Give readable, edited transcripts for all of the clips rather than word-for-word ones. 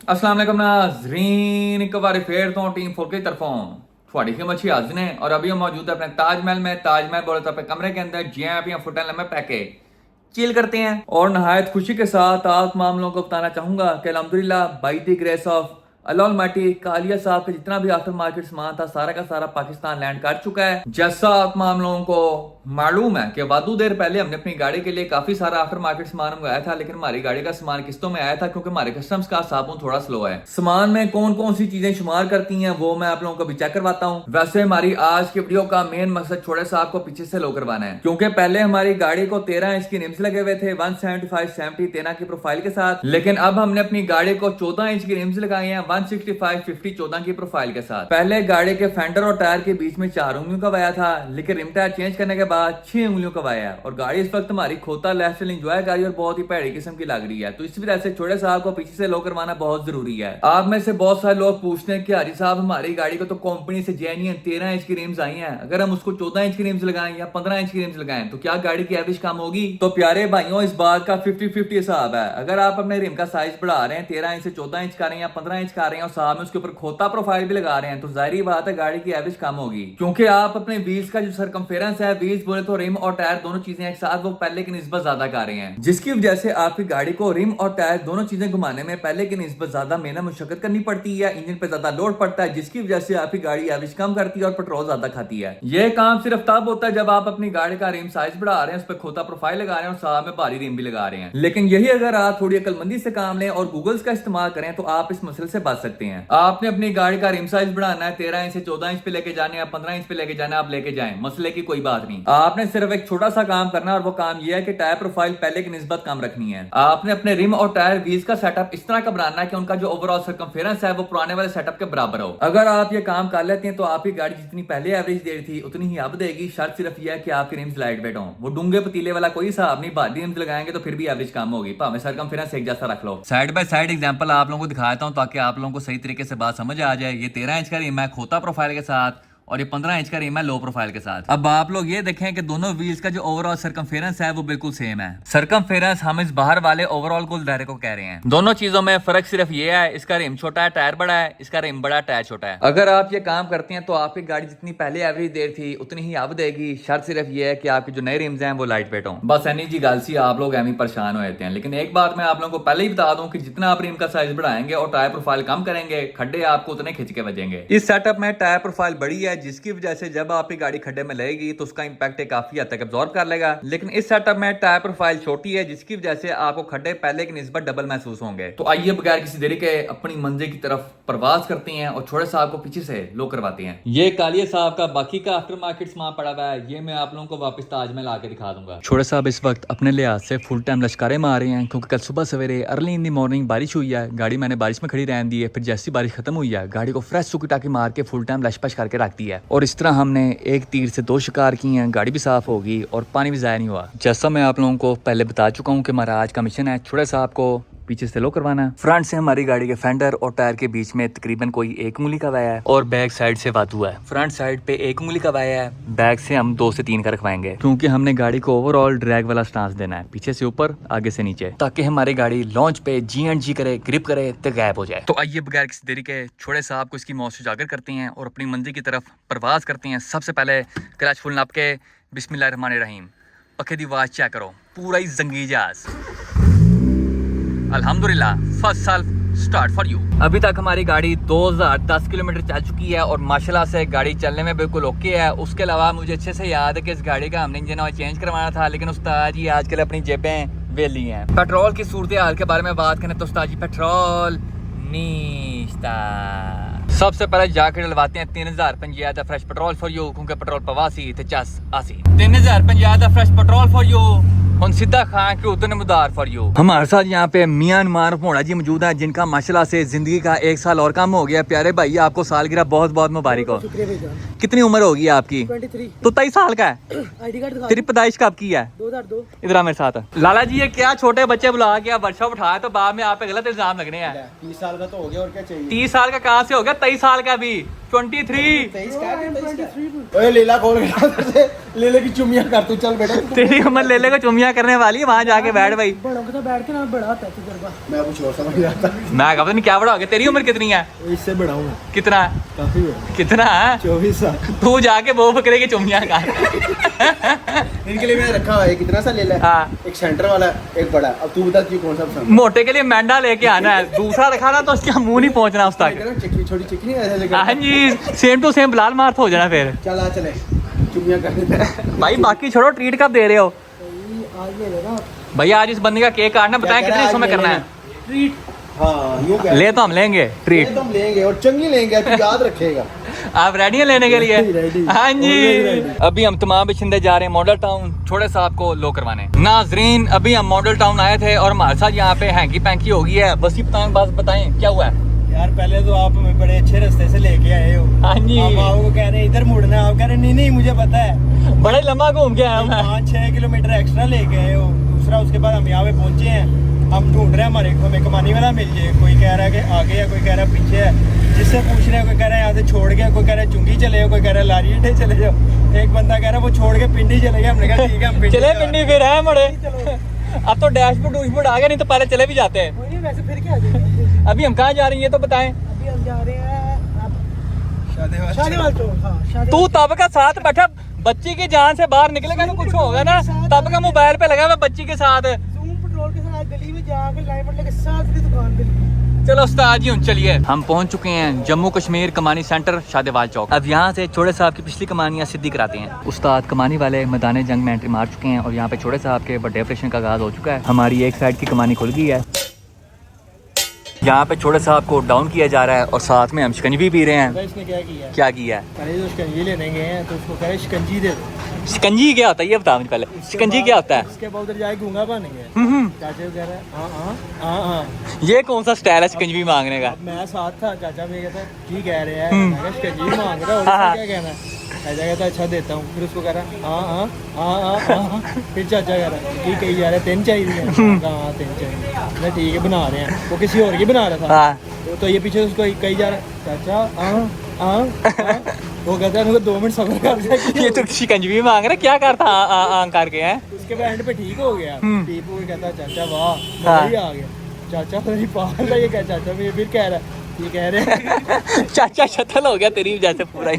अस्सलाम वालेकुम नाज़रीन, एक बार फिर तो टीम 4 की तरफों थोड़ी की मच्छी हाजिर है और अभी हम मौजूद है अपने ताजमहल में। ताजमहल बोले तो अपने कमरे के अंदर जी आप यहाँ फुटन लम्बे पैके चिल करते हैं और नहायत खुशी के साथ आप मामलों को बताना चाहूंगा कि अल्हम्दुलिल्लाह by the grace of Allah अलमाटी कालिया साहब का जितना भी आफ्टर मार्केट सामान था सारा का सारा पाकिस्तान लैंड कर चुका है। जैसा आप मामलों को मालूम है कि वादू देर पहले हमने अपनी गाड़ी के लिए काफी सारा आफ्टर मार्केट सामान मंगाया था, लेकिन हमारी गाड़ी का सामान किस्तों में आया था क्योंकि हमारे कस्टम्स का साबुन थोड़ा स्लो है। सामान में कौन कौन सी चीजें शुमार करती हैं वो मैं आप लोगों को भी चेक करवाता हूँ। वैसे हमारी आज की वीडियो का मेन मकसद छोटे साहब को पीछे से लो करवाना है, क्योंकि पहले हमारी गाड़ी को 13 इंच की रिम्स लगे हुए थे 175/70 13 की प्रोफाइल के साथ, लेकिन अब हमने अपनी गाड़ी को 14 इंच की रिम्स लगाई हैं 165/50 14 की प्रोफाइल के साथ। पहले गाड़ी के फेंडर और टायर के बीच में 4 उंगलियों का वाया था, लेकिन रिम टायर चेंज करने के बाद 6 उंगलियों का वाया है और गाड़ी इस वक्त हमारी खोता लेफ्ट से इंजॉय कर रही है और बहुत ही भैड़ी किस्म की लग रही है। तो इस वजह से छोटे साहब को पीछे से लो करवाना बहुत जरूरी है। आप में से बहुत सारे लोग पूछते हैं कि हाजी साहब हमारी गाड़ी को तो कंपनी से जेन्युइन 13 इंच की रिम्स आई हैं, अगर हम उसको 14 इंच की रिम्स लगाएं या 15 इंच की रिम्स लगाएं तो क्या गाड़ी की एवरेज कम होगी? तो प्यारे भाइयों, इस बात का 50-50 हिसाब है। अगर आप अपने रिम का साइज बढ़ा रहे हैं 13 इंच से 14 इंच कर रहे हैं या 15 इंच कर रहे हैं और साथ में उसके ऊपर खोता प्रोफाइल भी लगा रहे हैं तो जाहिर बात है गाड़ी की एवरेज कम होगी, क्योंकि आप अपने व्हील्स का जो सरकमफेरेंस है, व्हील्स बोले तो रिम और टायर दोनों चीजें एक साथ वो पहले की निस्बत ज्यादा कर रहे हैं, जिसकी वजह से आपकी गाड़ी को रिम और टायर दोनों चीजें घुमाने में पहले की निस्बत ज्यादा मेहनत मुशक्कत करनी पड़ती है, इंजन पे ज्यादा लोड पड़ता है, जिसकी वजह से आपकी गाड़ी एवरेज कम करती है और पेट्रोल ज्यादा खाती है। यह काम सिर्फ तब होता है जब आप अपनी गाड़ी का रिम साइज बढ़ा रहे हैं, उस पर खोता प्रोफाइल लगा रहे हैं और साथ में भारी रिम भी लगा रहे हैं। लेकिन यही अगर आप थोड़ी अकलमंदी से काम लें और गूगल्स का इस्तेमाल करें तो आप इस मसले से बच सकते हैं। आपने अपनी गाड़ी का रिम साइज बढ़ाना है 13 इंच से 14 इंच पे लेके जाने या 15 इंच पे लेके जाना, आप लेके जाएं, मसले की कोई बात नहीं। आपने सिर्फ एक छोटा सा काम करना है और वो काम यह है कि टायर प्रोफाइल पहले की निस्बत कम रखनी है। आपने अपने रिम और टायर व्हील्स का सेटअप इस तरह का बनाना है कि उनका जो ओवरऑल सरकमफेरेंस है वो पुराने वाले सेटअप के बराबर हो। अगर आप ये काम कर लेते हैं तो आपकी गाड़ी जितनी पहले एवरेज दे रही थी उतनी ही अब देगी। शर्त सिर्फ यह है कि आपकी रिम्स लाइट वेट हो, वो डूंगे पतीले वाला कोई हिसाब नहीं। भारी रिम्स लगाएंगे तो फिर भी एवरेज कम होगी, भावे सरकमफेरेंस एक जैसा रख लो। साइड बाय साइड एग्जांपल आप लोगों को दिखाता हूं ताकि आप लोगों को सही तरीके से बात समझ आ जाए। ये 13 इंच का रिम है खोता प्रोफाइल के साथ और ये 15 इंच का रिम है लो प्रोफाइल के साथ। अब आप लोग ये देखें कि दोनों व्हील्स का जो ओवरऑल सरकमफेरेंस है वो बिल्कुल सेम है। सरकमफेरेंस हम इस बाहर वाले ओवरऑल कुल दायरे को कह रहे हैं। दोनों चीजों में फर्क सिर्फ ये है, इसका रिम छोटा है टायर बड़ा है, इसका रिम बड़ा टायर छोटा है। अगर आप ये काम करते हैं तो आपकी गाड़ी जितनी पहले एवरेज देर थी उतनी ही अब देगी। शर्त सिर्फ ये है कि आपके जो नए रिम्स हैं वो लाइट वेट हो। बस एनी जी गल सी, आप लोग एवं परेशान हो जाते हैं। लेकिन एक बात मैं आप लोगों को पहले ही बता दूं कि जितना आप रिम का साइज बढ़ाएंगे और टायर प्रोफाइल कम करेंगे, खड्डे आपको उतने खिंच के बजेंगे। इस सेटअप में टायर प्रोफाइल बड़ी है, जिसकी वजह से जब आपकी गाड़ी खड्डे में लगेगी तो उसका इंपैक्ट काफी हद तक अब्सॉर्ब कर लेगा। लेकिन इस सेटअप में टायर प्रोफाइल छोटी है, जिसकी वजह से आपको खड्डे पहले की निस्बत डबल महसूस होंगे। तो आइए बगैर किसी देरी के अपनी मंजिल की तरफ प्रवास करते हैं और छोटे साहब को पीछे से लो करवाते हैं। ये कालिया साहब का बाकी का आफ्टर मार्केट सामान पड़ा हुआ है, ये मैं आप लोगों को वापस ताजमहल आके दिखा दूंगा। छोटे साहब इस वक्त अपने लिहाज से फुल टाइम लश्कारे मार रहे हैं, क्योंकि कल सुबह सवेरे अर्ली इन दी मॉर्निंग बारिश हुई है। गाड़ी मैंने बारिश में खड़ी रहने दी है, फिर जैसी बारिश खत्म हुई है गाड़ी को फ्रेश सूखी टाकी मार के फुल टाइम लशपश करके रख दी है। और इस तरह हमने एक तीर से 2 शिकार किए हैं, गाड़ी भी साफ होगी और पानी भी ज़ाया नहीं हुआ। जैसा मैं आप लोगों को पहले बता चुका हूँ कि हमारा आज का मिशन है छोटे साहब को पीछे से लो करवाना है। फ्रंट से हमारी गाड़ी के फेंडर और टायर के बीच में तकरीबन कोई 1 उंगली का वाया है और बैक साइड से वादू है। फ्रंट साइड पे 1 उंगली का वाया है, बैक से हम 2 से 3 का रखवाएंगे, क्योंकि हमने गाड़ी को ओवरऑल ड्रैग वाला स्टांस देना है, पीछे से ऊपर आगे से नीचे, ताकि हमारी गाड़ी लॉन्च पे जी करे, ग्रिप करे तो गायब हो जाए। तो आइए बगैर किसी देरी के छोटे साहब को इसकी मौत उजागर करते हैं और अपनी मंजिल की तरफ प्रवास करते हैं। सबसे पहले क्लच फुल नाप के बिस्मिल्लाहिर्रहमानिर्रहीम, पखे दी आवाज चेक करो, पूरा ही जंगी जहाज। अल्हम्दुलिल्लाह, first self start for you. अभी तक हमारी गाड़ी 2010 किलोमीटर चल चुकी है और माशाल्लाह से गाड़ी चलने में बिल्कुल ओके है। उसके अलावा मुझे अच्छे से याद है कि इस गाड़ी का हमने इंजन ऑयल चेंज करवाना था, लेकिन उस्ताद जी आजकल अपनी जेबें वेली हैं। पेट्रोल की सूरत हाल के बारे में बात करें तो उस्ताद जी पेट्रोल नीश्ता। सबसे पहले जाके डलवाते हैं 3050 का फ्रेश पेट्रोल फॉर यू, क्योंकि पेट्रोल पवासी थे चस आसी। 3050 का फ्रेश पेट्रोल फॉर यू, हम सीधा खां के उतने मुदार फॉर यू। हमारे साथ यहाँ पे मियां नुमान भोड़ा जी मौजूद है, जिनका माशाल्लाह से जिंदगी का 1 साल और कम हो गया। प्यारे भाई आपको सालगिरह बहुत बहुत मुबारक हो। कितनी उम्र होगी आपकी? 23। तो 23 साल का है। आईडी कार्ड दिखा। तेरी पैदाइश कब की है? 2002। इधर आ मेरे साथ। लाला जी ये क्या छोटे बच्चे बुला के वर्कशॉप उठाया तो बाद में आप पे गलत इल्जाम लगने हैं। 30 साल का तो हो गया और क्या चाहिए। 30 साल का कहाँ से हो गया? 23 साल का भी 23। 23 ओए लीला खोल के लेले की चुमिया कर तू, चल बेटा। तेरी उम्र ले लेगा चुमिया चुम्मियां करने वाली है, वहाँ जाके बैठ भाई। बड़ों के तो बैठ के ना बड़ा होता है तजुर्बा। मैं कुछ और समझ रहा था। मैं कहता नहीं क्या बड़ा हो गया, तेरी उम्र कितनी है? इससे बड़ा हूँ मैं, कितना? काफी बड़ा। कितना है? 24 साल। तू जाके वो बकरे की चुम्मियां कर। इनके लिए मैंने रखा हुआ है, कितना सा ले ले। हाँ। एक सेंटर वाला, एक बड़ा। अब तू बता तू कौन सा पसंद? मोटे के लिए मेंढा लेके आना है, दूसरा रखा ना तो उसका मुंह नहीं पहुंचना उस तक। चिकनी छोटी चिकनी ऐसे लेकर। हाँ जी, सेम टू सेम लाल मार्थ हो जाना फिर। चल आ चले, चुम्मियां कर देते हैं। भाई बाकी छोड़ो, ट्रीट कब दे रहे हो आज ले लेना भैया? आज इस बंदे का केक काटना, बताएं क्या कितने हिस्सों में आज करना है? ट्रीट। हाँ यूँ कह। ले तो हम लेंगे ट्रीट, ये तो हम लेंगे और चंगी लेंगे, तू याद रखेगा। आप रेडी हैं लेने के लिए? रेडी। हाँ जी। Already ready। अभी हम तमाम बशिंदे जा रहे हैं मॉडल टाउन छोटे साहब को लो करवाने। नाजरीन अभी हम मॉडल टाउन आए थे और हमारे साथ यहाँ पे हैंकी पैंकी हो गई है। बस ये बताएं क्या हुआ है? यार पहले तो आप हमें बड़े अच्छे रास्ते से लेके आए हो। हाँ जी। हम आपको कह रहे हैं इधर मुड़ना, आप कह रहे हैं नहीं नहीं मुझे पता है। बड़े लम्बा घूम के आया मैं। 5-6 किलोमीटर एक्स्ट्रा लेके आए हो। दूसरा उसके बाद हम यहाँ पे पहुंचे हैं, हम ढूंढ रहे हैं हमें कमानी वाला मिल जाए। कोई कह रहा है कि आगे है, कोई कह रहा है पीछे है। जिससे पूछ रहे हैं, कोई कह रहा है यहाँ से छोड़ गया, कोई कह रहा है चुंगी चले जाओ, कोई कह रहा है लारी अड्डे चले जाओ। एक बंदा कह रहा है वो छोड़ के पिंडी चले गया। हमने कहा ठीक है हम पिंडी चले पिंडी फिर है मड़े। अब तो डैशबोर्ड आ गया, नहीं तो पहले चले भी जाते हैं। वही वैसे फिर क्या आ जाएगा। अभी हम कहाँ जा रही है तो बताएं। अभी हम जा रहे हैं शादी शादीवाल चौक। हाँ शादी। तू तब का साथ बैठा, बच्ची की जान से बाहर निकलेगा तो कुछ होगा ना। तब का मोबाइल पे लगा हुआ बच्ची के साथ। जूम पेट्रोल के साथ गली में जाके लाइन पर लेके साथ की दुकान पे। चलो उस्ताद जी चलिए, हम पहुंच चुके हैं जम्मू कश्मीर कमानी सेंटर शादेवाल चौक। अब यहाँ से छोटे साहब की पिछली कमानियाँ सिद्धि कराते हैं। उस्ताद कमानी वाले मैदान जंग में एंट्री मार चुके हैं और यहाँ पे छोटे साहब के बर्थडे ऑपरेशन का आगाज हो चुका है। हमारी एक साइड की कमानी खुल गई है। यहाँ पे छोटे साहब को डाउन किया जा रहा है और साथ में हम शिकंजी पी रहे हैं। इसने क्या किया? क्या किया है? पहले तो शिकंजी लेने गए हैं तो उसको कह रहे शिकंजी दे दो। शिकंजी क्या होता है ये बता मुझे पहले। शिकंजी क्या होता है? उसके बाद उधर जाके गूंगा बन गया। चाचा कह रहा है हाँ। ये कौन सा स्टाइल है शिकंजी मांगने का? अब मैं साथ था, चाचा भी कहता की कह रहे हैं, मैं कहा शिकंजी मांग रहा है और क्या कहना है। चाचा कहता अच्छा देता हूँ। फिर उसको कह रहा हाँ। फिर चाचा कह रहा है ठीक कही जा रहा है 3 चाहिए। हाँ 3 चाहिए। मैं ठीक है बना रहे हैं। वो किसी और की बना रहा था तो ये पीछे उसको कही जा रहा है चाचा हाँ। वो कहता है उनको 2 मिनट सब्र कर जाए। ये तो शिकंजी मांग रहा है, क्या करता करके है। उसके बाद एंड पे ठीक हो गया। ठीक हो गया, कहता चाचा वाह मजा आ गया। चाचा मेरी पागल है ये क्या? चाचा मुझे फिर कह रहा है ये कह रहे हैं चाचा शतल हो गया तेरी वजह से पूरा ही।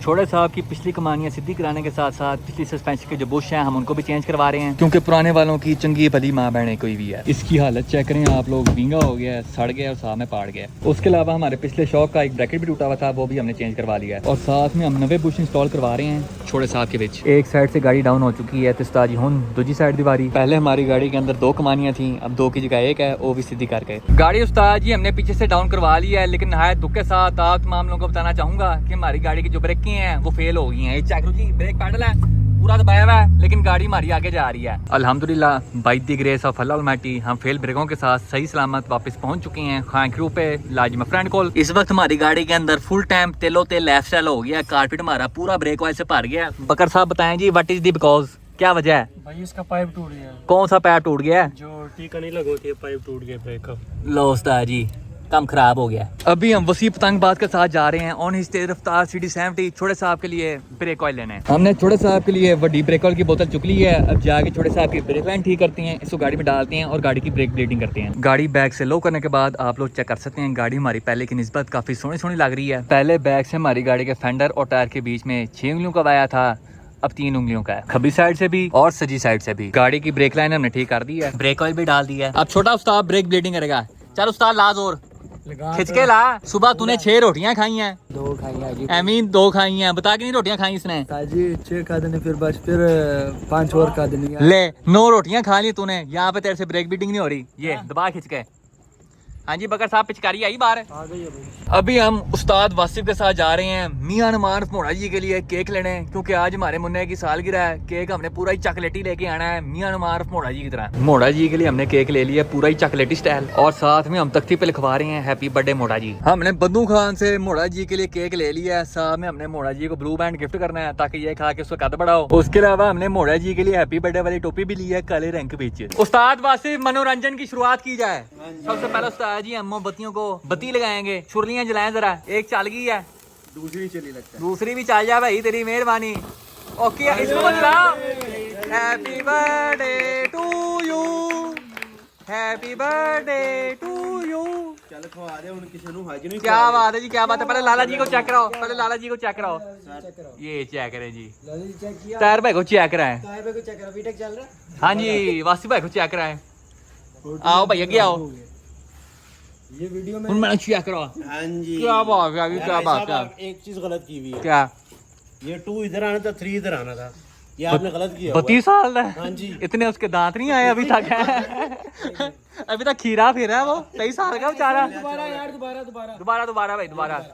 छोटे साहब की पिछली कमानियां सिद्धि कराने के साथ साथ पिछली सस्पेंशन के जो बुश हैं हम उनको भी चेंज करवा रहे हैं, क्योंकि पुराने वालों की चंगी भली माँ बहने कोई भी है। इसकी हालत चेक करें आप लोग, विंगा हो गया है, सड़ गया और साथ में पाड़ गया। उसके अलावा हमारे पिछले शॉक का एक ब्रैकेट भी टूटा हुआ था, वो भी हमने चेंज करवा लिया है और साथ में हम नवे बुश इंस्टॉल करवा रहे हैं छोटे साहब के बीच। एक साइड से गाड़ी डाउन हो चुकी है तिस्ताजी हुन दूसरी साइड दीवारी। पहले हमारी गाड़ी के अंदर 2 कमानियां थी, अब 2 की जगह 1 है, वो भी सिद्धि करके गाड़ी उस्ताद जी हमने पीछे से डाउन करवा लिया है। लेकिन नहायत दुख के साथ आप तमाम लोगों को बताना चाहूंगा कि हमारी गाड़ी की जो ब्रेकें हैं वो फेल हो गई हैं। ये चेक करो जी, ब्रेक पैडल है पूरा दबाया हुआ है लेकिन गाड़ी हमारी आगे जा रही है। अल्हम्दुलिल्लाह by the grace of Allah Almighty हम फेल ब्रेकों के साथ सही सलामत वापस पहुंच चुके हैं खान क्रू पे लाजिमा फ्रेंड कॉल। इस वक्त हमारी गाड़ी के अंदर फुल टाइम तेलो तेल लाइफ स्टाइल हो गया, कारपेट हमारा पूरा ब्रेक ऑयल से भर गया। बकर साहब बताएं जी व्हाट इज द बिकॉज, क्या वजह है? भाई इसका पाइप टूट गया। कौन सा पैर टूट गया है? जो टीका नहीं लगोती है पाइप टूट गया ब्रेक का। लो उस्ताद जी काम खराब हो गया। अभी हम वसी पतंगबाज के साथ जा रहे हैं ऑन हिज तेज रफ्तार CD70 छोटे साहब के लिए ब्रेक ऑयल लेने। हमने छोटे साहब के लिए बड़ी ब्रेक ऑयल की बोतल चुक ली है। अब जाके छोटे साहब की ब्रेक लाइन ठीक करते हैं, इसको गाड़ी में डालते हैं और गाड़ी की ब्रेक ब्लेडिंग करते हैं। गाड़ी बैक से लो करने के बाद आप लोग चेक कर सकते हैं गाड़ी हमारी पहले की निस्बत काफी सोनी लग रही है। पहले बैक से हमारी गाड़ी के फेंडर और टायर के बीच में 6 उंगलियों का वाया था, अब 3 उंगलियों का है, खब्बी साइड से भी और सजी साइड से भी। गाड़ी की ब्रेक लाइन हमने ठीक कर दी है, ब्रेक ऑयल भी डाल दिया है। अब छोटा उस्ताद ब्रेक ब्लेडिंग करेगा। चल उस्ताद लाज और खिंच के ला। सुबह तूने 6 रोटियां खाई हैं। 2 खाई है जी। एमीन 2 खाई हैं, बता कितनी रोटियां खाई इसने? ताजी 6 खा देने फिर बस फिर 5 और खा देनी है। ले 9 रोटियां खा ली तूने। यहाँ पे तेरे से ब्रेक बीटिंग नहीं हो रही, ये दबा खिंच के। हाँ जी बकर साहब पिचकारी आई बाहर। आ गई है भाई। अभी हम उस्ताद वासिफ के साथ जा रहे हैं मियां नमार मोड़ा जी के लिए केक लेने, क्योंकि आज हमारे मुन्ने की सालगिरह है। केक हमने पूरा ही चॉकलेटी लेके आना है मियां नमार मोड़ा जी की तरह। मोड़ा जी के लिए हमने केक ले लिया पूरा ही चॉकलेटी स्टाइल और साथ में हम तख्ती पे लिखवा रहे हैं हैप्पी बर्थडे मोड़ा जी। हमने बद्दू खान से मोड़ा जी के लिए केक ले लिया है, साथ में हमने मोड़ा जी को ब्लू बैंड गिफ्ट करना है ताकि ये खा के उसका कद बढ़ाओ। उसके अलावा हमने मोड़ा जी के लिए हैप्पी बर्थडे वाली टोपी भी ली है काले रंग के बीच। उस्ताद वासिफ मनोरंजन की शुरुआत की जाए। सबसे पहले उस्ताद जी हम मोमबत्तियों को बत्ती लगाएंगे, छुरलियां जलाएं जरा। एक चल गई है, दूसरी चली लगता है। दूसरी भी चल जा भाई तेरी मेहरबानी। ओके इसको जला। Happy birthday to you, happy birthday to you. चल खवा दे हुन किसी नु हाजिर नहीं। क्या बात है जी, क्या बात है। पहले लाला जी को चेक कराओ, पहले लाला जी को चेक कराओ। ये चेक करें जी, चेक किया। तार भाई को चेक कराएं। तार भाई को चेक करा, बीटेक चल रहा। हाँ जी, वासी भाई को चेक कराएं। आओ भाई आगे आओ, ये वीडियो में मैंने चेक करो। हाँ जी, क्या बात है, अभी क्या बात है। एक चीज गलत की हुई है। क्या? ये 2 इधर आना था, 3 इधर आना था, ये आपने गलत किया। 32 साल है। हाँ जी, इतने उसके दांत नहीं आए अभी तक। अभी तक खीरा फिर है वो, 23 साल का बेचारा। दोबारा यार, दोबारा भाई दोबारा।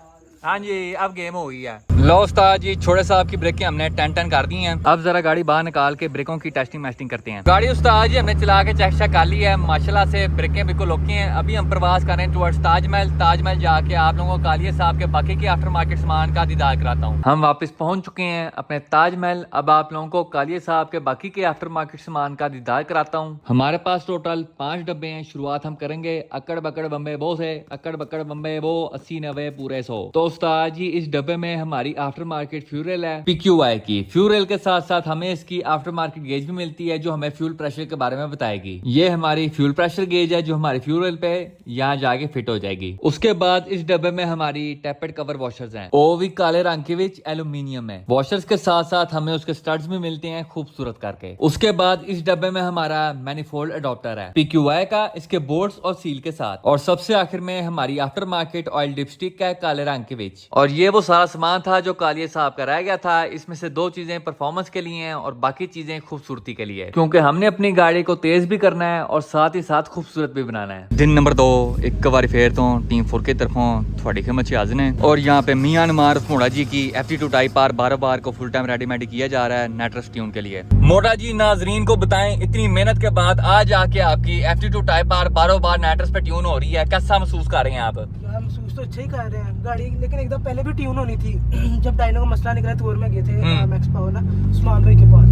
हाँ जी, अब गेम हो गई है। लो उस्ताद जी, छोटे साहब की ब्रेकें हमने 10 कर दी हैं। अब जरा गाड़ी बाहर निकाल के ब्रेकों की टेस्टिंग मैस्टिंग करते हैं। गाड़ी उस्ताद जी हमने चला के चेक कर ली है, माशाल्लाह से ब्रेकें बिल्कुल ओके हैं। अभी हम प्रवास कर रहे हैं टुवर्ड्स ताजमहल। ताजमहल जाके आप लोगों को कालिया साहब के बाकी के आफ्टर मार्केट सामान का दीदार कराता हूँ। हम वापस पहुंच चुके हैं अपने ताजमहल। अब आप लोगों को कालिया साहब के बाकी के आफ्टर मार्केट सामान का दीदार कराता हूँ। हमारे पास टोटल 5 डब्बे हैं। शुरुआत हम करेंगे अक्कड़ बक्कड़ बम्बे बो से। अक्कड़ बक्कड़ बम्बे बो 80 90 पूरे 100। तो उस्ताद जी इस डब्बे में हमारी आफ्टर मार्केट फ्यूल है PQI की। फ्यूल के साथ साथ हमें इसकी आफ्टर मार्केट गेज भी मिलती है जो हमें फ्यूल प्रेशर के बारे में बताएगी। ये हमारी फ्यूल प्रेशर गेज है जो हमारी फ्यूल पे यहाँ जाके फिट हो जाएगी। उसके बाद इस डब्बे में हमारी टैपेड कवर वॉशर्स हैं, वो भी काले रंग के विच एल्यूमिनियम है। वॉशर्स के साथ साथ हमें उसके स्टड्स भी मिलते हैं खूबसूरत करके। उसके बाद इस डब्बे में हमारा मैनिफोल्ड अडॉप्टर है PQI का, इसके बोर्ड्स और सील के साथ। और सबसे आखिर में हमारी आफ्टर मार्केट ऑयल डिपस्टिक है काले रंग के विच। और ये वो सारा सामान था जो कालिया साहब का रह गया था। इसमें से 2 चीजें परफॉर्मेंस के लिए हैं और बाकी चीजें खूबसूरती के लिए, क्योंकि हमने अपनी गाड़ी को तेज भी करना है और साथ ही साथ खूबसूरत भी बनाना है। दिन नंबर 2 एक बार फिर तो टीम 4 की तरफों थोड़ी खिदमत हाजिर है। और यहाँ पे मियां नमार मोड़ा जी की FT2 टाइप R 12 को फुल टाइम रेडीमेड किया जा रहा है नेट्रस ट्यून के लिए। मोड़ा जी नाजरीन को बताएं, इतनी मेहनत के बाद आज आके आपकी FT2 टाइप R 12 नेट्रस पे ट्यून हो रही है, कैसा महसूस कर रहे हैं आप? महसूस तो अच्छा ही कर रहे हैं गाड़ी, लेकिन एकदम पहले भी ट्यून होनी थी। जब डायनो का मसला निकला तो में गए थे मैक्स पावर ना उस्मान भाई के पास,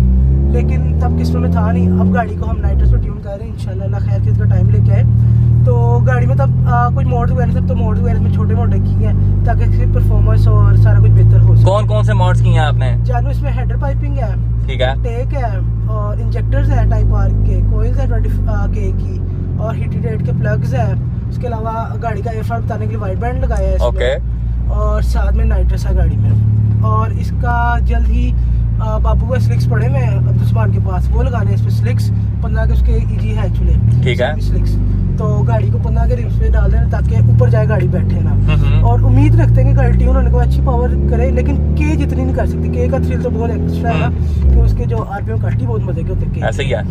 लेकिन तब किस्मों में था नहीं। अब गाड़ी को हम नाइट्रस पे ट्यून कर रहे हैं इंशाल्लाह, अल्लाह खैर के इसका टाइम लेके आए। तो गाड़ी में तब कुछ मोड्स वगैरह सब तो मोड्स वगैरह में छोटे मोटे किए हैं ताकि इसकी परफॉर्मेंस और सारा कुछ बेहतर हो सके। कौन कौन से मॉड्स किए हैं आपने? जानू इसमें हेडर पाइपिंग है, ठीक है, टेक है और इंजेक्टर्स है टाइप आर के, कोइल्स है 20K की और हीटेड रेट के प्लग्स है। उसके अलावा गाड़ी का एयरफ्लो बताने के लिए वाइट बैंड लगाया है इसमें। और साथ में नाइट्रस है गाड़ी में। और इसका जल्द ही बाबू को स्लिक्स पड़े हुए हैं अब्दुस्मान के पास, वो लगाने इस पे स्लिक्स 15 के उसके EG है एक्चुअली, ठीक है स्लिक्स। तो गाड़ी को 15 के रिम्स पे डाल देना ताकि ऊपर जाए गाड़ी बैठे ना। और उम्मीद रखते हैं कि गाड़ी ट्यून होने को अच्छी पावर करे, लेकिन K जितनी नहीं कर सकती। K का थ्रिल तो बहुत एक्स्ट्रा है ना, कि उसके जो RPM कट ही बहुत मजे के होते हैं। ऐसे ही है।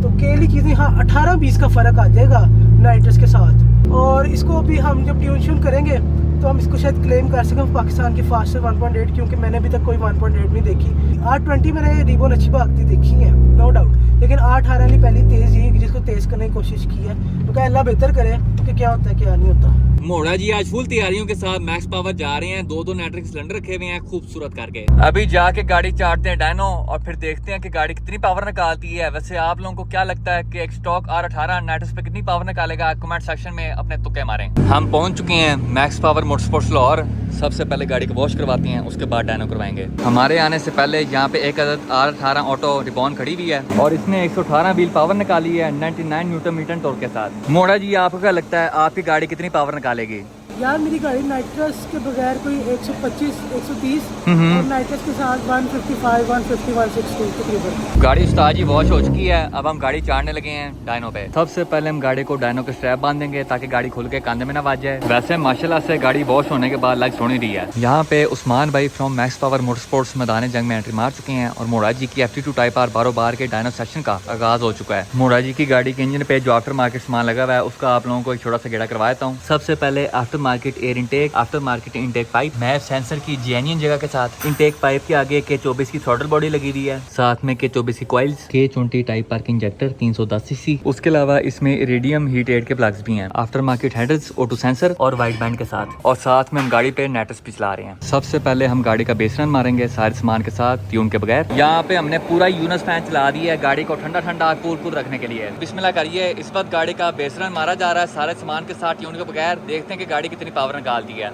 तो के लिए चीज़ें हाँ 18-20 का फर्क आ जाएगा नाइट्रस के साथ। और इसको भी हम जब ट्यून श्यून करेंगे तो हम इसको शायद क्लेम कर सकें पाकिस्तान की फास्टर 1.8, क्योंकि मैंने अभी तक कोई 1.8 नहीं देखी। 820 मैंने रिबोन अच्छी भागती देखी है नो डाउट, लेकिन 818 ने पहली तेज़ ही जिसको तेज़ करने की कोशिश की है। तो क्या अल्लाह बेहतर करे कि क्या होता है क्या नहीं होता। मोड़ा जी आज फुल तैयारियों के साथ मैक्स पावर जा रहे हैं। 2 नाइट्रिक सिलेंडर रखे हुए हैं खूबसूरत करके। अभी जाके गाड़ी चाटते हैं डायनो और फिर देखते हैं कि गाड़ी कितनी पावर निकालती है। वैसे आप लोगों को क्या लगता है कि एक स्टॉक R18 नाइट्रस पे कितनी पावर निकालेगा? कमेंट सेक्शन में अपने तुक्के मारें। हम पहुंच चुके हैं मैक्स पावर मोटरस्पोर्ट्स लाहौर। सबसे पहले गाड़ी को वॉश करवाते हैं, उसके बाद डायनो करवाएंगे। हमारे आने से पहले यहाँ पे एक अदद R18 ऑटो रिबॉन खड़ी हुई है और इसने 118 व्हील पावर निकाली है 99 न्यूटन मीटर टॉर्क के साथ। मोड़ा जी आपको क्या लगता है आपकी गाड़ी कितनी पावर निकालेगी? यार मेरी गाड़ी नाइट्रस के बगैर कोई 125 130 और नाइट्रस के साथ 155 150 160 तकरीबन। गाड़ी उस्ताद जी वॉश हो चुकी है। अब हम गाड़ी चाड़ने लगे हैं डायनो पे। सबसे पहले हम गाड़ी को डायनो के स्ट्रैप बांधेंगे ताकि गाड़ी खुल के कांधे में ना वाज जाए। वैसे माशाल्लाह से गाड़ी वॉश होने के बाद लग सोनी रही है। यहाँ पे उस्मान भाई फ्रॉम मैक्स पावर मोटरस्पोर्ट्स मैदान जंग में एंट्री मार चुके हैं और मोड़ा जी की FT2 टाइप R 12 के डायनो सेक्शन का आगाज हो चुका है। मोड़ा जी की गाड़ी के इंजन पे जो आफ्टर मार्केट सामान लगा हुआ है उसका आप लोगों को एक छोटा सा गेड़ा करवा देता हूँ। सबसे पहले after market air intake, after market intake pipe, map sensor की जेन्युइन जगह के साथ इनटेक पाइप के आगे K24 की थ्रॉटल बॉडी लगी हुई है, साथ में K24 की coils, K20 type park injector 310 cc। उसके अलावा इसमें इरिडियम हीट एड के प्लग्स भी हैं, after market headers, auto sensor और वाइट बैंड के साथ। और साथ में हम गाड़ी पे नेट्रस भी चला रहे हैं। सबसे पहले हम गाड़ी का बेस रन मारेंगे सारे सामान के साथ ट्यून के बगैर। यहाँ पे हमने पूरा यूनस फैन चला दिया है गाड़ी को ठंडा ठंडा कूल रखने के लिए। बिस्मिल्लाह करिए। इस वक्त गाड़ी का बेस रन मारा जा रहा है सारे सामान के साथ ट्यून के बगैर। देखते हैं कि गाड़ी कितनी पावर निकालती है।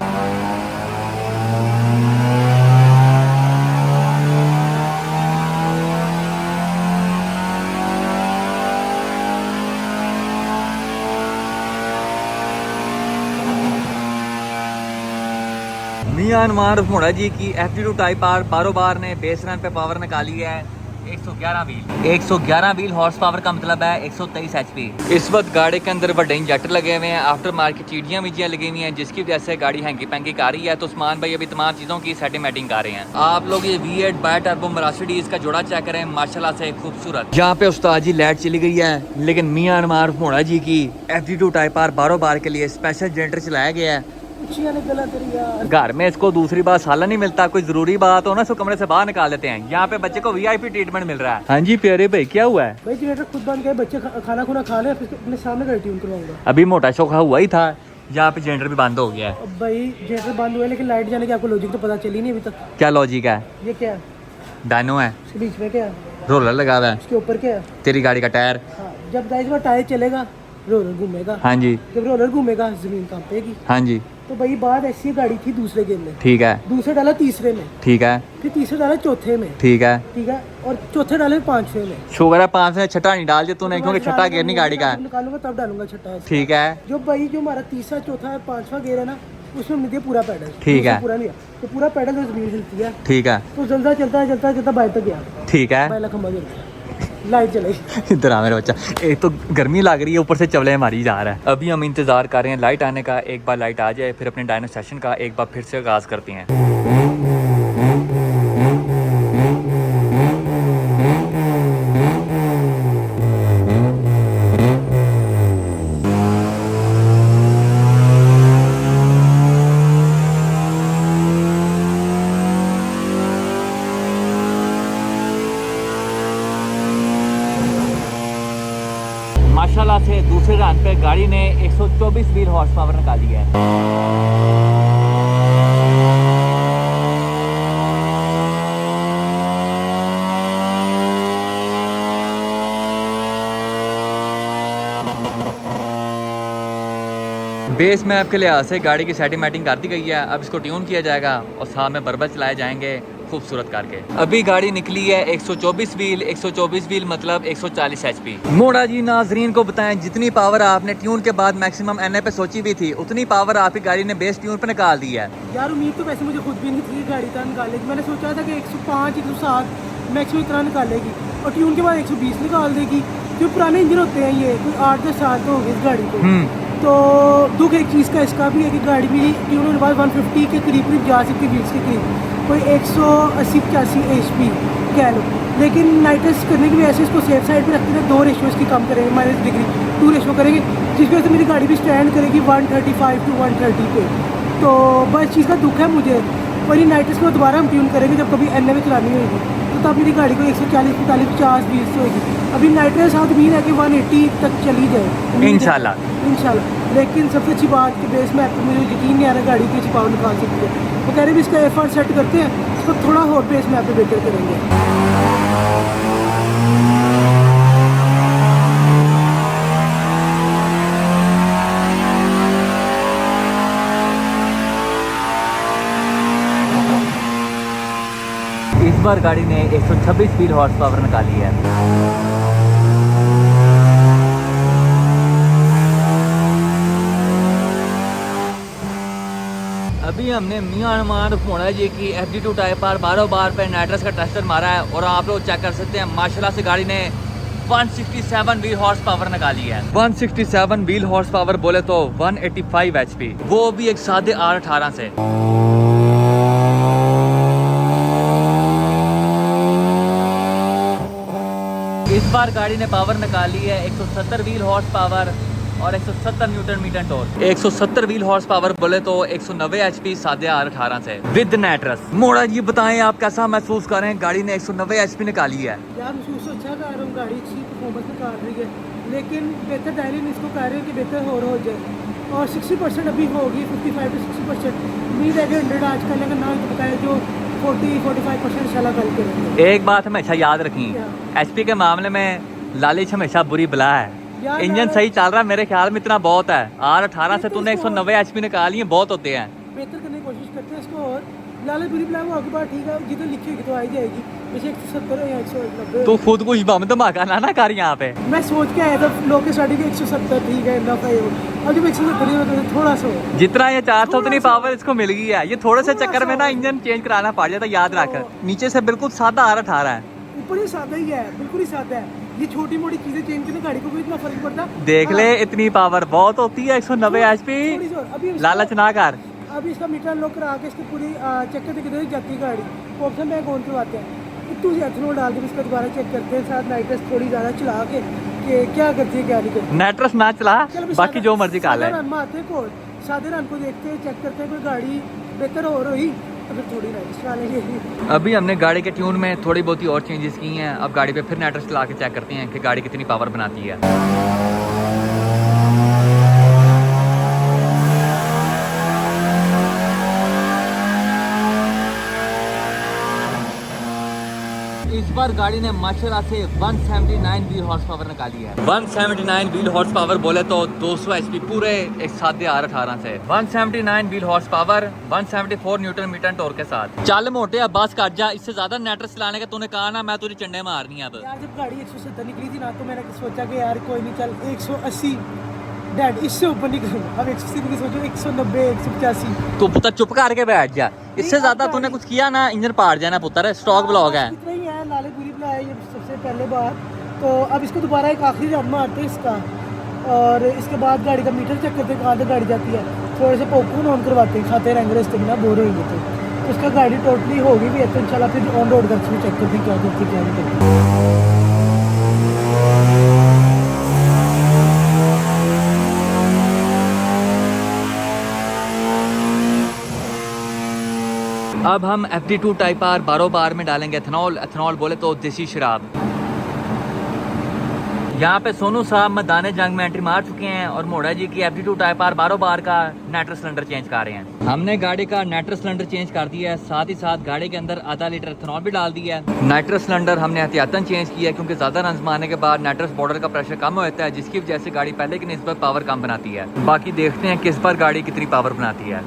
मियां अनवार भोड़ा जी की FD2 टाइप आर बारोबार ने बेस रन पे पावर निकाली है 111 व्हील हॉर्स पावर का मतलब है 123 HP। इस वक्त गाड़ी के अंदर बड़े इंजेक्टर लगे हुए हैं, आफ्टर मार्केट चीटियां वीजियां लगी हुई हैं, जिसकी वजह से गाड़ी हैंगी पैंगी कर रही है। तो उस्मान भाई अभी तमाम चीज़ों की सेटिंग कर रहे हैं। आप लोग ये V8 बाय टर्बो मर्सिडीज का जोड़ा चेक करें, माशाल्लाह से खूबसूरत। यहाँ पे उस्ताद जी लाइट चली गई है, लेकिन मियां अनवार भोड़ा जी की FD2 टाइप आर बारोबार के लिए स्पेशल जनरेटर चलाया गया है। घर में इसको दूसरी बार साला नहीं मिलता, कोई जरूरी बात हो ना इसको कमरे से बाहर निकाल देते हैं। यहाँ पे बच्चे को VIP ट्रीटमेंट मिल रहा है। हाँ जी प्यारे भाई क्या हुआ है? भाई जनरेटर खुद बंद करे, बच्चे खाना खुना खा ले, फिर अपने सामने गाड़ी ट्यून करवाऊंगा। अभी मोटा शोखा हुआ ही था, यहाँ पे जनरेटर भी बंद हो गया है। अब भाई जनरेटर बंद हुआ है, लेकिन लाइट जाने की आपको लॉजिक तो पता चली नहीं अभी तक। क्या लॉजिक है? ये क्या है? डायनो है, इसके बीच में क्या है? रोलर लगा हुआ है। इसके ऊपर क्या है? तेरी गाड़ी का टायर। हाँ, जब गाइस में टायर चलेगा रोलर घूमेगा। हाँ जी। जब रोलर घूमेगा जमीन कांपेगी। हाँ जी। तो भाई बात ऐसी गाड़ी थी दूसरे गेम में, ठीक है। दूसरे डाला तीसरे में, ठीक है। फिर तीसरे डाला चौथे में, ठीक है। ठीक है, और चौथे डाले पांचवे में। शुगर है 5 में छठा नहीं डाल दिया तूने, क्योंकि छठा गेयर नहीं गाड़ी का है। निकालूंगा तब डालूंगा छठा। ठीक है। जो भाई जो हमारा तीसरा चौथा है पांचवा गेयर है ना, उसमें हमने दिया पूरा पैडल। ठीक है। पूरा नहीं है तो पूरा पैडल जो जमीन हिलती है। ठीक है। तो चलता चलता चलता चलता बाहर तक गया। ठीक है। पहला खंबा गिर गया, लाइट चली। इधर आ मेरा बच्चा, एक तो गर्मी लग रही है, ऊपर से चवले मारी जा रहा है। अभी हम इंतजार कर रहे हैं लाइट आने का, एक बार लाइट आ जाए फिर अपने डायनो सेशन का एक बार फिर से आगाज करते हैं। माशाल्लाह से दूसरे रन पे गाड़ी ने 124 व्हील हॉर्स पावर निकाली है। बेस में आपके लिहाज से गाड़ी की सेटिंग कर दी गई है, अब इसको ट्यून किया जाएगा और साथ में बर्बर चलाए जाएंगे खूबसूरत करके। अभी गाड़ी निकली है 124 व्हील मतलब 140 HP। मोड़ा जी नाजरीन को बताएं, जितनी पावर आपने ट्यून के बाद मैक्सिमम NA पे सोची हुई थी, उतनी पावर आपकी गाड़ी ने बेस ट्यून पे निकाल दी है। यार उम्मीद तो वैसे मुझे खुद भी नहीं थी गाड़ी का निकालेगी। मैंने सोचा था कि 105 107 मैक्सिमम इतना निकालेगी और ट्यून के बाद 120 निकाल देगी। जो पुराने इंजन होते हैं ये कोई 8-10 साल तो हो गए इस गाड़ी को। तो दुख एक चीज़ का इसका भी है कि गाड़ी मेरी ट्यून होने बाद 150 के करीब जा सकती है, व्हील्स के करीब कोई 180-85 HP कह लो। लेकिन नाइट रेस करने की वजह से इसको सेफ साइड पे रखते हैं, 2 रेशियो इसकी कम करेंगे, -डिग्री 2 रेशियो करेंगे, जिसकी वजह से मेरी गाड़ी भी स्टैंड करेगी 135 to 130 पे। तो बस चीज़ का दुख है मुझे। और ये नाइट रेस को दोबारा हम ट्यून करेंगे जब कभी NA में चलानी होगी, तो तब मेरी गाड़ी को 140 45 50 20 से होगी। अभी नाइट रेस हाँ उम्मीद है कि 180 तक चली जाए इंशाल्लाह। लेकिन सबसे अच्छी बात कि बेस मैप पर मुझे यकीन नहीं आ रहा गाड़ी की अच्छी पावर निकाल सकती है। वो कह रहे भी इसका एफर्ट सेट करते हैं, इसको थोड़ा और बेस मैप पे बेहतर करेंगे। इस बार गाड़ी ने 126 व्हील हॉर्स पावर निकाली है। अभी हमने मियां अनवार भोड़ा जी की FD2 टाइप आर बारोबार पे नाइट्रस का टेस्टर मारा है और आप लोग चेक कर सकते हैं माशाल्लाह से गाड़ी ने 167 व्हील हॉर्स पावर निकाली है। 167 व्हील हॉर्स पावर बोले तो 185 HP, वो भी एक सादे R18 से। इस बार गाड़ी ने पावर निकाली है 170 व्हील हॉर्स पावर और 170 newton metre torque. 170 wheel horse power बोले तो 190 HP सादे R18 से विद नाइट्रस। मोड़ा जी बताएं आप कैसा महसूस कर रहे हैं, गाड़ी ने 190 HP निकाली है। यार महसूस अच्छा कर रहा हूँ, गाड़ी अच्छी परफॉर्मेंस निकाल रही है, लेकिन बेहतर डायलिंग इसको कह रहे हैं कि बेहतर हो जाए और 60% अभी होगी, 55 to 60%। उम्मीद है कि 100 आज कल अगर ना बताए जो 40-45% इंशाल्लाह कल करेंगे। एक बात हमेशा याद रखी, HP के मामले में लालच हमेशा बुरी बला है। इंजन सही चल रहा है मेरे ख्याल में इतना बहुत है। R18 से तूने 190 HP निकाली है, बहुत होते हैं। बेहतर करने की कोशिश करते हैं इसको और लाला पूरी प्लान आपके पास ठीक है, जितने लिखी तो आ ही जाएगी, जैसे 170 या 190। तो खुद कुछ बम धमाका ना कर यहाँ पे। मैं सोच के आया था लोग के स्टार्टिंग 170 ठीक है इतना है, अब जब 170 नहीं होता थोड़ा सा हो। जितना ये 400 उतनी पावर इसको मिल गई है। ये थोड़े से चक्कर में ना इंजन चेंज कराना पड़ जाता, याद रख। नीचे से बिल्कुल सादा R18 है, ऊपर ही सादा ही है, बिल्कुल ही सादा है। ये छोटी मोटी चीजें चेंज करने गाड़ी को कोई इतना फर्क पड़ता। देख ले इतनी पावर बहुत होती है, 190 HP। लालच ना कर। अभी इसका मीटर अनलॉक करा के इसकी पूरी चेक करके किधर जाती है गाड़ी, ऑप्शन बैग ऑन करवाते हैं, इतू से एथनॉल डाल के इसका दोबारा चेक करते हैं, साथ नाइट्रस थोड़ी ज़्यादा चला के कि क्या करती है क्या नहीं करती। नाइट्रस ना चला, बाकी जो मर्जी खा ले। रन मारते हैं कोड, सादे रन को देखते हैं, चेक करते हैं कोई गाड़ी बेहतर हो रही तो फिर थोड़ी नाइट्रस चला लेंगे। अभी हमने गाड़ी के ट्यून में थोड़ी बहुत ही और चेंजेस की हैं। अब गाड़ी पे फिर नाइट्रस चला के चेक करते हैं कि गाड़ी कितनी पावर बनाती है। इस बार गाड़ी ने माशाल्लाह से 179 व्हील हॉर्स पावर निकाली है। 179 व्हील हॉर्स पावर बोले तो 200 HP पूरे एक सादे R18 से। 179 wheel horse power 174 newton metre torque के साथ। चल मोटे अब बस कर जा, इससे ज्यादा नाइट्रस चलाने का तूने कहा ना, मैं तुझे चंडे मारनी है अब। यार जब गाड़ी 170 निकली थी ना तो मैंने सोचा कि यार कोई नहीं चल 180 डैड इससे ऊपर नहीं करूँगा, अब 180 की सोचो 190 185। तू पुत्र चुप करके बैठ जा, इससे ज्यादा तूने कुछ किया ना इंजन पाड़ जाना पुत्र। स्टॉक ब्लॉक है। इतना ही है, लाले पूरी बुलाया ये सबसे पहले बार। तो अब इसको दोबारा एक आखिरी रन मारते हैं इसका, और इसके बाद गाड़ी का मीटर चेक करते हैं कहाँ तक गाड़ी जाती है, थोड़े से पॉपकॉर्न ऑन करवाते हैं, खाते रहेंगे रस्ते में ना बोर होंगे तो उसका गाड़ी टोटली होगी भी है। तो इंशाल्लाह फिर ऑन रोड करके चेक करते हैं क्या करती क्या नहीं करती। अब हम FD2 टाइप R 12 बार में डालेंगे एथनॉल। एथनॉल बोले तो देसी शराब। यहाँ पे सोनू साहब मैदान जंग में एंट्री मार चुके हैं और मोड़ा जी की FD2 टाइप R 12 बार का नाइट्रस सिलेंडर चेंज कर रहे हैं। हमने गाड़ी का नाइट्रस सिलेंडर चेंज कर दिया है, साथ ही साथ गाड़ी के अंदर आधा लीटर एथनॉल भी डाल दिया है। नाइट्रस सिलेंडर हमने एहतियातन चेंज किया है क्योंकि ज्यादा रन मारने के बाद नाइट्रस बॉर्डर का प्रेशर कम हो जाता है, जिसकी वजह से गाड़ी पहले की निस्बत पावर कम बनाती है। बाकी देखते हैं किस बार गाड़ी कितनी पावर बनाती है।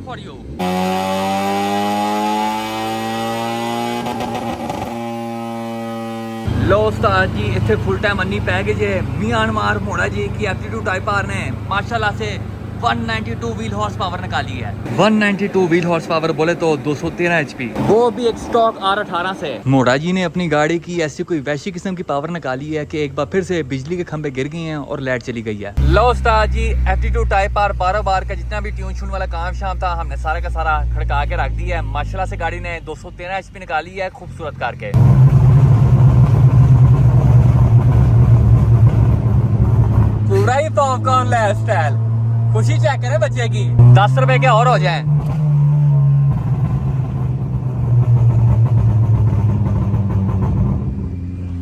For you. लो उस्ताद जी इतने फुल टाइम अन्नी पै गए जे म्यांमार मोड़ा जी की FD2 टाइप R ने माशाल्लाह से 192 व्हील हॉर्स पावर निकाली है। 192 व्हील हॉर्स पावर बोले तो 213 HP, वो भी एक स्टॉक R18 से। मोड़ा जी ने अपनी गाड़ी की ऐसी कोई वैसी किस्म की पावर निकाली है कि एक बार फिर से बिजली के खंभे गिर गए हैं और लाइट चली गई है। लो उस्ताद जी FD2 टाइप R 12 बार का जितना भी ट्यून शून वाला काम शाम था हमने सारा का सारा खड़का के रख दिया है। माशाल्लाह से गाड़ी ने 213 HP निकाली है खूबसूरत करके। पूरा ही पॉपकॉर्न लाइफ स्टाइल। खुशी चेक करें बच्चे की, 10 रुपए के और हो जाए।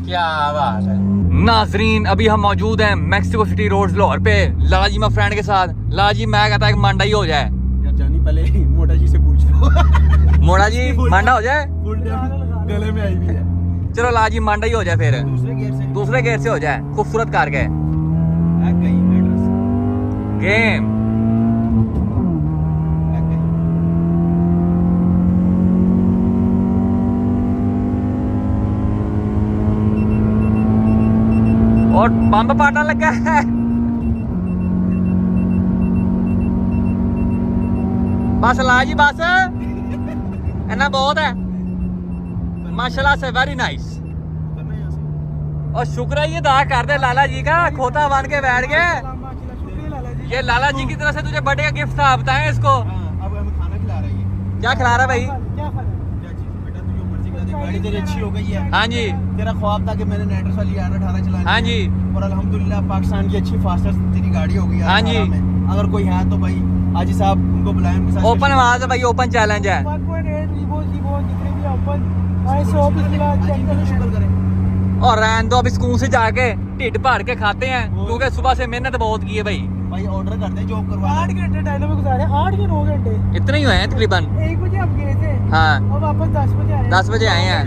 क्या बात है नाजरीन, अभी हम मौजूद हैं मैक्सिको सिटी रोड लाहौर पे लाला जी मैं फ्रेंड के साथ। लाला जी मैं कहता है मांडा ही हो जाए। यार जानी पहले मोटा जी से पूछ लो। मोड़ा जी मांडा हो जाए, गले में आई भी है। चलो लाला जी मांडा ही हो जाए फिर दूसरे गेयर से हो जाए खूबसूरत करके। गेम और पंप पाटा लगा है। बस ला जी बस इतना बहुत है। माशाल्लाह से वेरी नाइस। और शुक्र ये अदा कर दे लाला जी का, खोता बन के बैठ गए। ये लाला जी की तरफ से तुझे बर्थडे का गिफ्ट था, बताएं इसको। अब हमें खाना खिला रहा है। क्या खिला रहा है भाई? क्या बेटा तू जो मर्जी करा दे, गाड़ी तेरी अच्छी हो गई है। हाँ जी। तेरा ख्वाब था कि मैंने नाइट्रस वाली R18 चलानी। हाँ जी। और अल्हम्दुलिल्लाह पाकिस्तान की अच्छी फास्टेस्ट तेरी गाड़ी हो गई है। हाँ जी। अगर कोई है तो भाई हाजी साहब उनको बुलाएं, उनके साथ ओपन आवाज है भाई, ओपन चैलेंज है। 1.8 लीवो जितने भी ओपन आए 100 बिस्मिल्लाह चेक करें, शुक्र करें। और रहन दो, अब स्कूल से जाके ढिड भर के खाते हैं क्योंकि सुबह से मेहनत बहुत की है भाई। भाई ऑर्डर करते हैं, जॉब करवा 8 घंटे डायनो में गुजारे, 8 या 9 घंटे इतने ही हुए हैं तकरीबन। 1 बजे हम गए थे। हाँ और वापस 10 बजे आए। 10 बजे आए हैं,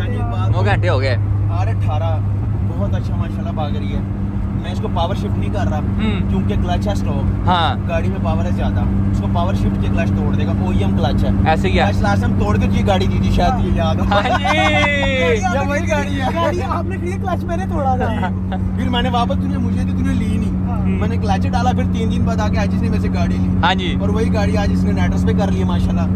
9 घंटे हो गए। R18 बहुत अच्छा माशाल्लाह भाग रही है। मैं इसको पावर शिफ्ट नहीं कर रहा क्योंकि क्लच है स्टॉक, हाँ गाड़ी में पावर है ज्यादा, उसको पावर शिफ्ट के क्लच तोड़ देगा, OEM क्लच है। ऐसे ही है। क्लच लास्ट टाइम तोड़ के ये गाड़ी दी थी शायद, ये याद हो। हाँ जी ये वही गाड़ी है। गाड़ी आपने खरीदी, क्लच मैंने तोड़ा था। फिर मैंने वापस मुझे दी, तूने ली नहीं, मैंने क्लच डाला, फिर 3 दिन बाद आके आज इसने मेरे से गाड़ी ली। हाँ जी और वही गाड़ी आज इसने नेटवर्स पे कर ली है माशाल्लाह,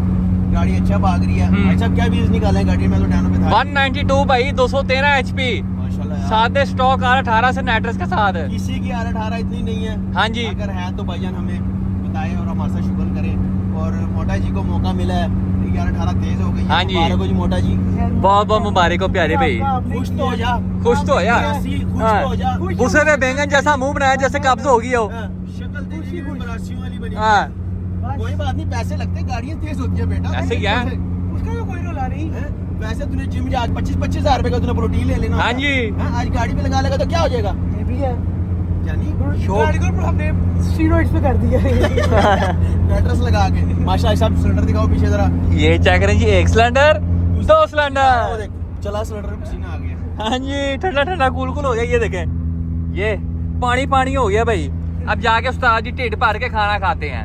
गाड़ी अच्छा भाग रही है। अच्छा क्या व्यूज निकाले गाड़ी में, तो डैनो पे था 192 भाई 213 HP, माशाल्लाह यार। सादे स्टॉक R18 से नेट्रस के साथ। किसी की R18 इतनी नहीं है। हाँ जी अगर है तो भाईजान हमें बताएं और हमारे साथ शुक्र करें। और मोटा जी को मौका मिला है, R18 तेज हो गई है। हाँ जी। मुबारक हो जी मोटा जी, बहुत बहुत मुबारक हो प्यारे भाई, खुश तो हो जा, खुश तो हो या खुश तो हो जा। गुस्से में बैंगन जैसा मुंह बनाया जैसे कब्ज हो गई हो। शक्ल तेरी भी बरासियों वाली बनी। हाँ कोई बात नहीं, पैसे लगते, गाड़ियाँ तेज होती है बेटा। ऐसे ही है। उसका तो कोई रोला नहीं। हैं? वैसे तूने जिम जा 25-25 हजार रुपए का तूने प्रोटीन ले लेना। हाँ जी। हैं? आज गाड़ी पे लगा लेगा तो क्या हो जाएगा? ये भी है, यानी गाड़ी को हमने स्टीरॉइड्स पे कर दिया है। बैटर्स लगा के। माशाल्लाह साहब सिलेंडर दिखाओ पीछे जरा। ये चेक करें जी, 1 सिलेंडर 2 वो सिलेंडर। देख, चला सिलेंडर में पसीना आ गया। हाँ जी ठंडा ठंडा कूल कूल हो गया। ये देखें, ये पानी पानी हो गया भाई। अब जाके उस्ताद जी ढिड भर के खाना खाते हैं।